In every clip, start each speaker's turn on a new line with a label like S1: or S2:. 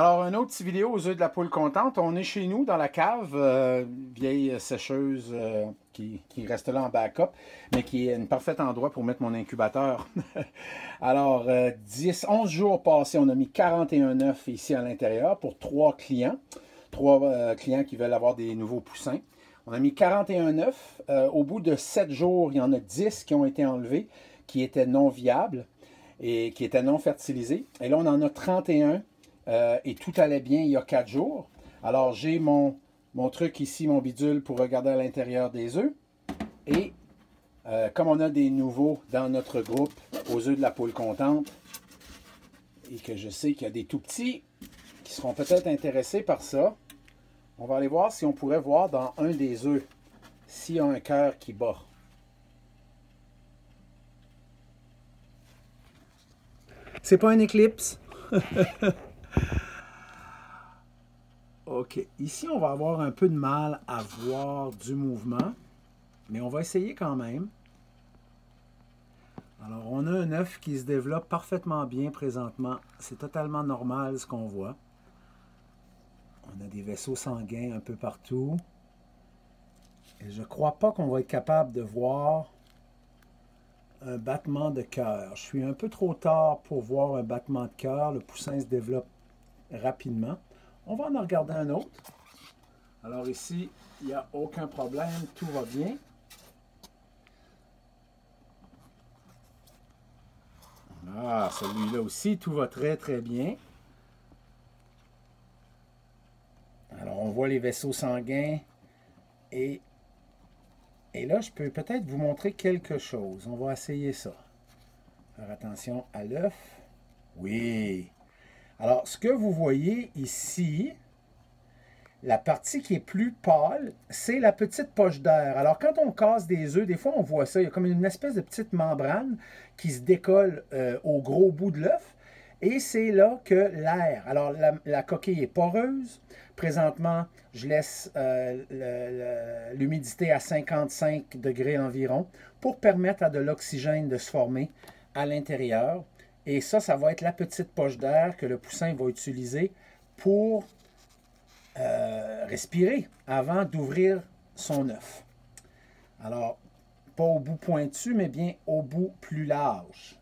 S1: Alors, une autre petite vidéo aux œufs de la poule contente. On est chez nous dans la cave, vieille sécheuse qui reste là en backup, mais qui est un parfait endroit pour mettre mon incubateur. Alors, 11 jours passés, on a mis 41 œufs ici à l'intérieur pour 3 clients. 3 clients qui veulent avoir des nouveaux poussins. On a mis 41 œufs. Au bout de 7 jours, il y en a 10 qui ont été enlevés, qui étaient non viables et qui étaient non fertilisés. Et là, on en a 31. Et tout allait bien il y a 4 jours. Alors, j'ai mon truc ici, mon bidule, pour regarder à l'intérieur des œufs. Et comme on a des nouveaux dans notre groupe aux œufs de la poule contente, et que je sais qu'il y a des tout petits qui seront peut-être intéressés par ça, on va aller voir si on pourrait voir dans un des œufs s'il y a un cœur qui bat. C'est pas un éclipse. OK. Ici, on va avoir un peu de mal à voir du mouvement, mais on va essayer quand même. Alors, on a un œuf qui se développe parfaitement bien présentement. C'est totalement normal ce qu'on voit. On a des vaisseaux sanguins un peu partout. Et je ne crois pas qu'on va être capable de voir un battement de cœur. Je suis un peu trop tard pour voir un battement de cœur. Le poussin se développe rapidement. On va en regarder un autre. Alors ici, il n'y a aucun problème, tout va bien. Ah, celui-là aussi, tout va très très bien. Alors on voit les vaisseaux sanguins et là, je peux peut-être vous montrer quelque chose. On va essayer ça. Faire attention à l'œuf. Oui. Alors, ce que vous voyez ici, la partie qui est plus pâle, c'est la petite poche d'air. Alors, quand on casse des œufs, des fois, on voit ça. Il y a comme une espèce de petite membrane qui se décolle au gros bout de l'œuf. Et c'est là que l'air... Alors, la coquille est poreuse. Présentement, je laisse l'humidité à 55 degrés environ pour permettre à de l'oxygène de se former à l'intérieur. Et ça va être la petite poche d'air que le poussin va utiliser pour respirer avant d'ouvrir son œuf. Alors, pas au bout pointu, mais bien au bout plus large.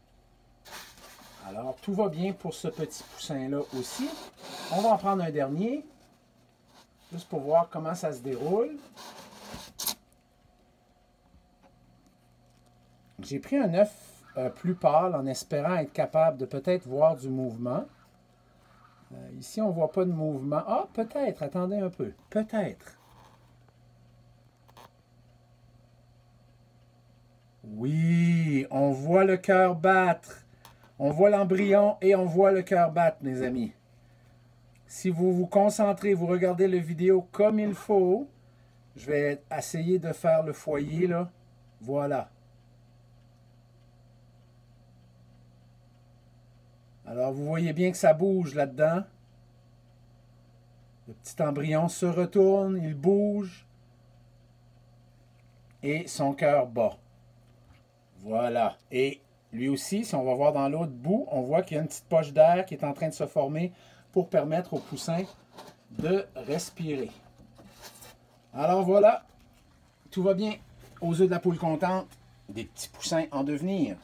S1: Alors, tout va bien pour ce petit poussin-là aussi. On va en prendre un dernier, juste pour voir comment ça se déroule. J'ai pris un œuf plus pâle en espérant être capable de peut-être voir du mouvement. Ici, on ne voit pas de mouvement. Ah, peut-être. Attendez un peu. Peut-être. Oui, on voit le cœur battre. On voit l'embryon et on voit le cœur battre, mes amis. Si vous vous concentrez, vous regardez la vidéo comme il faut, je vais essayer de faire le foyer, là. Voilà. Alors, vous voyez bien que ça bouge là-dedans. Le petit embryon se retourne, il bouge. Et son cœur bat. Voilà. Et lui aussi, si on va voir dans l'autre bout, on voit qu'il y a une petite poche d'air qui est en train de se former pour permettre au poussin de respirer. Alors voilà, tout va bien aux œufs de la poule contente, des petits poussins en devenir.